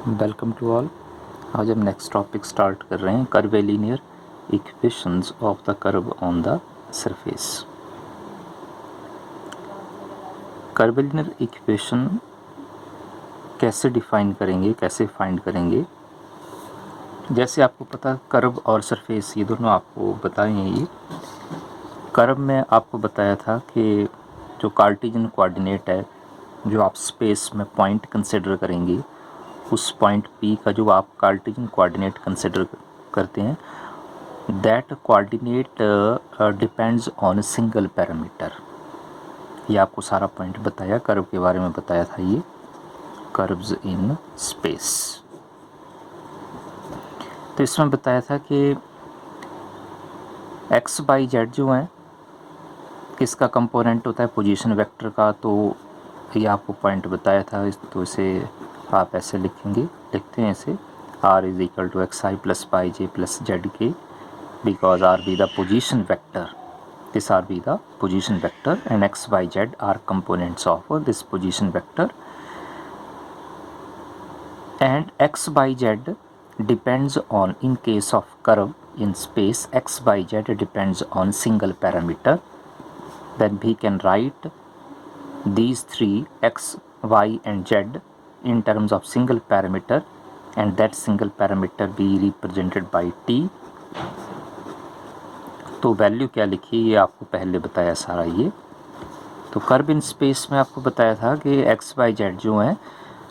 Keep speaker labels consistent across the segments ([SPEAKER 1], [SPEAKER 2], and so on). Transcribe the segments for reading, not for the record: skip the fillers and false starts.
[SPEAKER 1] Welcome to all. आज हम next topic start कर रहे हैं, curvilinear equations of the curve on the surface. Curvilinear equation कैसे डिफाइन करेंगे, कैसे फाइंड करेंगे। जैसे आपको पता, कर्व और सरफेस ये दोनों आपको बताए हैं। ये कर्व में आपको बताया था कि जो कार्टेशियन कोऑर्डिनेट है, जो आप स्पेस में पॉइंट कंसिडर करेंगे, उस पॉइंट P का जो आप कार्टेशियन कोऑर्डिनेट कंसिडर करते हैं, that coordinate depends on a single parameter. ये आपको सारा पॉइंट बताया, कर्व के बारे में बताया था। ये कर्व्स इन स्पेस। तो इसमें बताया था कि एक्स बाई जेड जो है, किसका कंपोनेंट होता है, पोजीशन वेक्टर का। तो ये आपको पॉइंट बताया था। तो इसे आप ऐसे लिखते हैं इसे, r is equal to x i plus y j plus z k, because r be the position vector, this r be the position vector and x y z are components of this position vector, and x by z depends on, in case of curve in space, x by z depends on single parameter. Then we can write these three, x, y and z, in terms of single parameter, and that single parameter be represented by t. तो value क्या लिखी, ये आपको पहले बताया सारा। ये तो कर्व इन स्पेस में आपको बताया था कि एक्स वाई जेड जो है,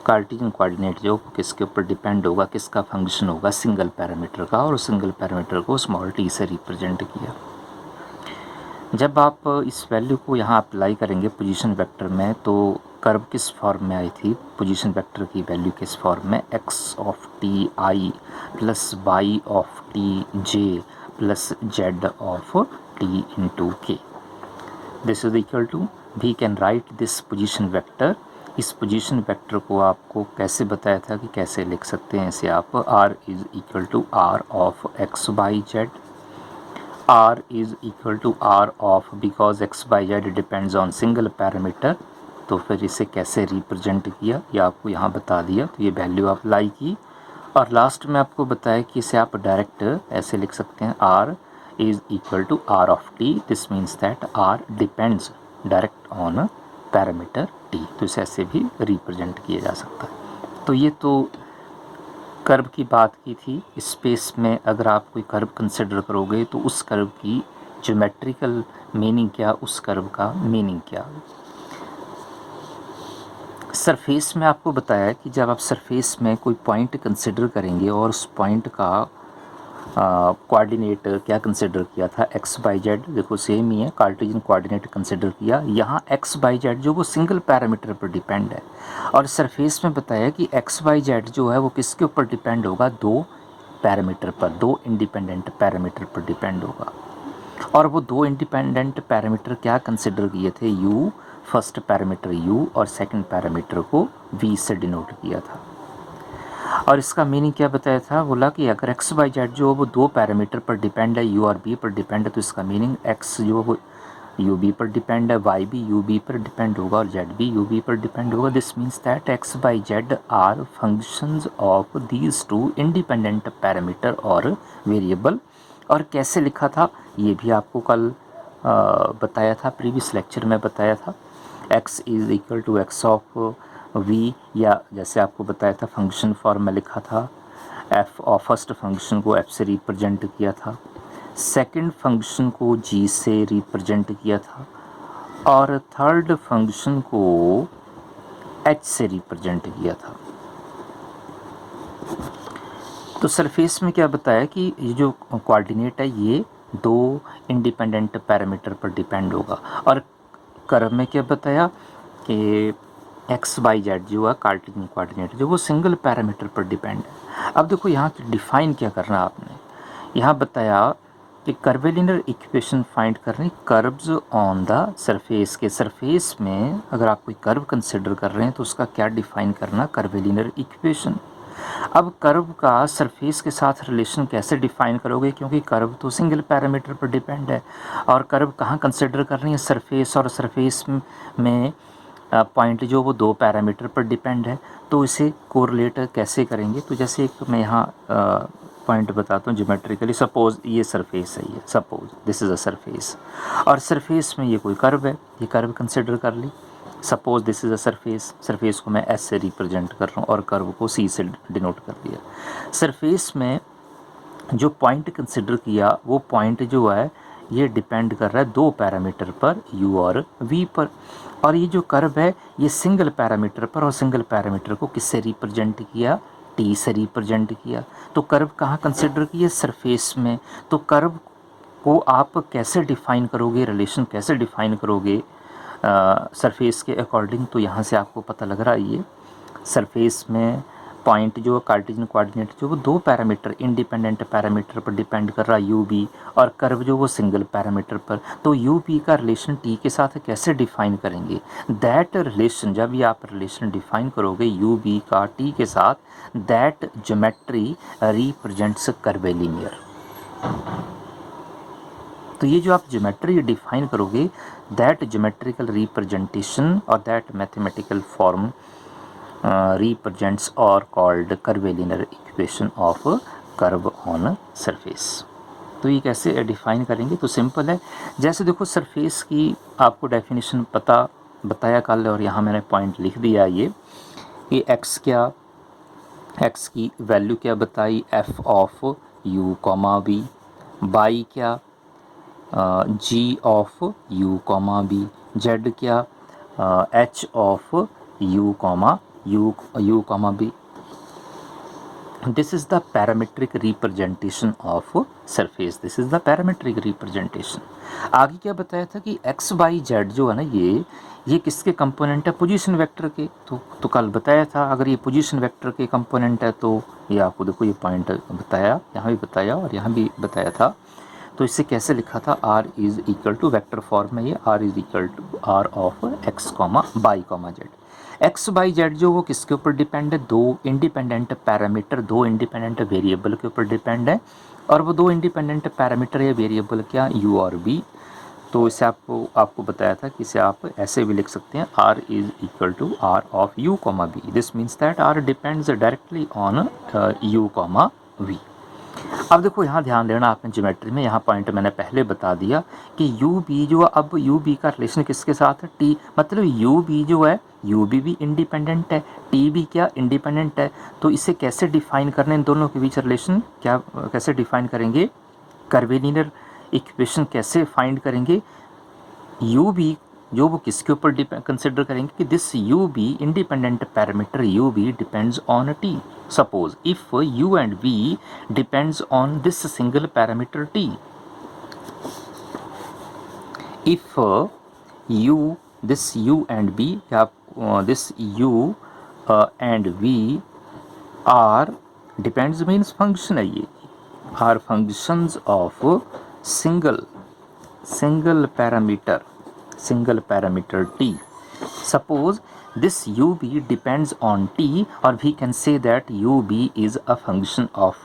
[SPEAKER 1] कार्टेशियन कोऑर्डिनेट जो किसके ऊपर डिपेंड होगा, किसका फंक्शन होगा, सिंगल पैरामीटर का, और सिंगल पैरामीटर को स्मॉल टी से रिप्रेजेंट किया। जब आप इस वैल्यू को यहाँ अप्लाई करेंगे पोजीशन वेक्टर में, तो कर्व किस फॉर्म में आई थी, पोजीशन वेक्टर की वैल्यू किस फॉर्म में, x of t i plus y of t j plus z of t into k. This is equal to, we can write this position vector. इस position vector को आपको कैसे बताया था कि कैसे लिख सकते हैं इसे आप, r is equal to r of x y z. r is equal to r of, because x y z depends on single parameter. तो फिर इसे कैसे रिप्रेजेंट किया, ये आपको यहाँ बता दिया। तो ये वैल्यू अप्लाई की, और लास्ट में आपको बताया कि इसे आप डायरेक्ट ऐसे लिख सकते हैं, r is equal to r of t. This means that r depends direct on parameter t। तो इसे ऐसे भी रिप्रेजेंट किया जा सकता है। तो ये तो कर्व की बात की थी। स्पेस में अगर आप कोई कर्व कंसिडर करोगे, तो उस कर्व की ज्योमेट्रिकल मीनिंग क्या, उस कर्व का मीनिंग क्या। सरफेस में आपको बताया कि जब आप सरफेस में कोई पॉइंट कंसिडर करेंगे, और उस पॉइंट का कोऑर्डिनेट क्या कंसिडर किया था, एक्स बाई जेड। देखो सेम ही है, कार्टेशियन कोऑर्डिनेट कंसिडर किया। यहाँ एक्स बाई जेड जो वो सिंगल पैरामीटर पर डिपेंड है, और सरफेस में बताया कि एक्स बाई जेड जो है वो किसके ऊपर डिपेंड होगा, दो पैरामीटर पर, दो इंडिपेंडेंट पैरामीटर पर डिपेंड होगा। और वो दो इंडिपेंडेंट पैरामीटर क्या कंसिडर किए थे, u, फर्स्ट पैरामीटर u और सेकंड पैरामीटर को v से डिनोट किया था। और इसका मीनिंग क्या बताया था, बोला कि अगर एक्स बाई जेड जो वो दो पैरामीटर पर डिपेंड है, यू और बी पर डिपेंड है, तो इसका मीनिंग एक्स जो वो यू बी पर डिपेंड है, वाई भी यू बी पर डिपेंड होगा, और जेड भी यू बी पर डिपेंड होगा। This means that x y z are functions of these two independent parameter और वेरिएबल। और कैसे लिखा था, ये भी आपको कल बताया था, प्रीवियस लेक्चर में बताया था। X is equal to x of v, या जैसे आपको बताया था फंक्शन फॉर्म में लिखा था, एफ और फर्स्ट फंक्शन को एफ से रिप्रेजेंट किया था, सेकंड फंक्शन को जी से रिप्रेजेंट किया था, और थर्ड फंक्शन को एच से रिप्रेजेंट किया था। तो सरफेस में क्या बताया कि ये जो कोऑर्डिनेट है, ये दो इंडिपेंडेंट पैरामीटर पर डिपेंड होगा। और कर्व में क्या बताया कि एक्स बाई जेड जो है कार्टेशियन कोऑर्डिनेट जो वो सिंगल पैरामीटर पर डिपेंड है। अब देखो यहाँ डिफाइन क्या करना आपने, यहाँ बताया कि कर्वेलिनियर इक्वेशन फाइंड करनी कर्व्स ऑन द सरफेस के। सरफेस में अगर आप कोई कर्व कंसिडर कर रहे हैं, तो उसका क्या डिफाइन करना, कर्वेलिनियर इक्वेशन। अब कर्व का सरफेस के साथ रिलेशन कैसे डिफाइन करोगे, क्योंकि कर्व तो सिंगल पैरामीटर पर डिपेंड है, और कर्व कहाँ कंसिडर करनी है, सरफेस। और सरफेस में पॉइंट जो वो दो पैरामीटर पर डिपेंड है, तो इसे कोरिलेट कैसे करेंगे। तो जैसे एक मैं यहाँ पॉइंट बताता हूँ ज्योमेट्रिकली। सपोज ये सरफेस है, ये suppose this is a surface, और सरफेस में ये कोई कर्व है, ये कर्व कंसिडर कर ली। Suppose this is a surface, surface को मैं एस से रिप्रेजेंट कर रहा हूँ और कर्व को सी से डिनोट कर दिया। सरफेस में जो पॉइंट कंसिडर किया वो पॉइंट जो है ये डिपेंड कर रहा है दो पैरामीटर पर, u और v पर। और ये जो कर्व है ये सिंगल पैरामीटर पर, और सिंगल पैरामीटर को किससे रिप्रेजेंट किया, t से रिप्रेजेंट किया। तो कर्व कहाँ कंसिडर किया, सरफेस में। तो कर्व को आप कैसे डिफ़ाइन करोगे, रिलेशन कैसे डिफ़ाइन करोगे सरफेस के अकॉर्डिंग। तो यहाँ से आपको पता लग रहा है ये सरफेस में पॉइंट जो कार्टेशियन कोऑर्डिनेट जो वो दो पैरामीटर इंडिपेंडेंट पैरामीटर पर डिपेंड कर रहा है, यू बी, और कर्व जो वो सिंगल पैरामीटर पर। तो यू बी का रिलेशन टी के साथ कैसे डिफाइन करेंगे, दैट रिलेशन, जब भी आप रिलेशन डिफाइन करोगे यू बी का टी के साथ, दैट ज्योमेट्री रिप्रेजेंट्स कर्वेलिनियर। तो ये जो आप ज्योमेट्री डिफाइन करोगे, दैट ज्योमेट्रिकल रिप्रेजेंटेशन और that mathematical form represents or called curvilinear equation of curve on surface। तो ये कैसे डिफ़ाइन करेंगे, तो सिंपल है। जैसे देखो सरफेस की आपको डेफिनेशन बताया कल, और यहाँ मैंने पॉइंट लिख दिया ये x क्या, x की वैल्यू क्या बताई, f of u comma v, y क्या g of u comma v, z क्या h of u comma u comma b। This is the parametric representation of surface, this is the parametric representation। आगे क्या बताया था कि x y z जो है ना ये किसके कंपोनेंट है, पोजीशन वेक्टर के। तो कल बताया था अगर ये पोजीशन वेक्टर के कंपोनेंट है तो ये आपको देखो ये पॉइंट बताया, यहाँ भी बताया और यहाँ भी बताया था। तो इसे कैसे लिखा था, r is equal to vector form में, ये r is equal to r of x comma y comma z. X y z जो वो किसके ऊपर डिपेंड है, दो इंडिपेंडेंट पैरामीटर, दो इंडिपेंडेंट वेरिएबल के ऊपर डिपेंड है। और वो दो इंडिपेंडेंट पैरामीटर या वेरिएबल क्या, u और b। तो इसे आपको बताया था कि इसे आप ऐसे भी लिख सकते हैं, r is equal to r of u comma b। This means that r depends directly on u comma v। अब देखो यहाँ ध्यान देना आपने ज्योमेट्री में, यहाँ पॉइंट मैंने पहले बता दिया कि यू बी जो, अब यू बी का रिलेशन किसके साथ है, टी। मतलब यू बी जो है, यू बी भी इंडिपेंडेंट है, टी भी क्या इंडिपेंडेंट है। तो इसे कैसे डिफाइन करना, इन दोनों के बीच रिलेशन क्या कैसे डिफाइन करेंगे, कर्वेलिनियर इक्वेशन कैसे फाइंड करेंगे। यू बी जो वो किसके ऊपर कंसिडर करेंगे कि this u b independent parameter u b depends on t. Suppose if u and b depends on this single parameter t, if u this u and b या this u and v are depends means function है, ये are functions of single parameter t। Suppose this ub depends on t, or we can say that ub is a function of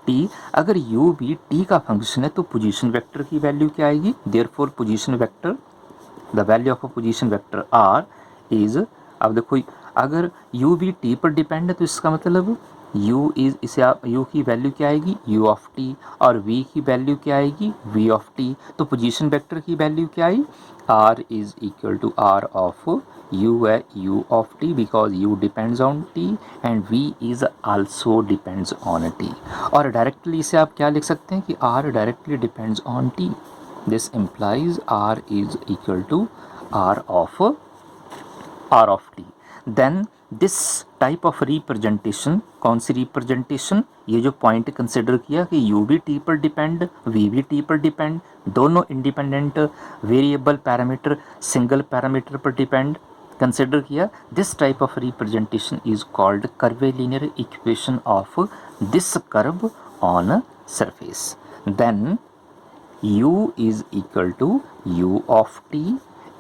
[SPEAKER 1] t। अगर ub t का function है तो position vector की value क्या आएगी, therefore position vector, the value of a position vector r is. अब देखो अगर ub t पर डिपेंड है तो इसका मतलब u इज, इसे आप u की वैल्यू क्या आएगी, u ऑफ t, और v की वैल्यू क्या आएगी, v ऑफ t। तो पोजीशन वेक्टर की वैल्यू क्या आई, r is equal to r of u है u of t, because u depends on t and v is also depends on t। और डायरेक्टली इसे आप क्या लिख सकते हैं कि r directly depends on t। This implies r is equal to r of t। Then this type of representation, कौन सी representation, ये जो पॉइंट कंसिडर किया कि u भी t पर डिपेंड, v भी t पर डिपेंड, दोनों independent variable parameter single parameter पर डिपेंड कंसिडर किया। This type of representation is called curvilinear equation of this curve on surface. Then u is equal to u of t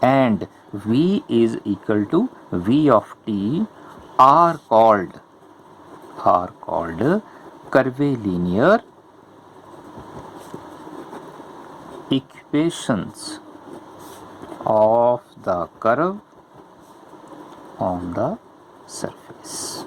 [SPEAKER 1] and v is equal to v of t are called curvilinear equations of the curve on the surface.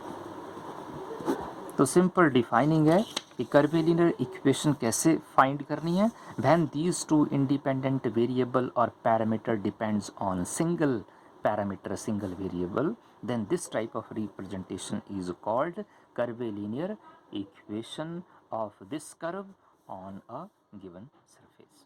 [SPEAKER 1] तो simple defining है कि curvilinear equation कैसे find करनी है। When these two independent variable और parameter depends on single parameter, single variable, then this type of representation is called curvilinear equation of this curve on a given surface.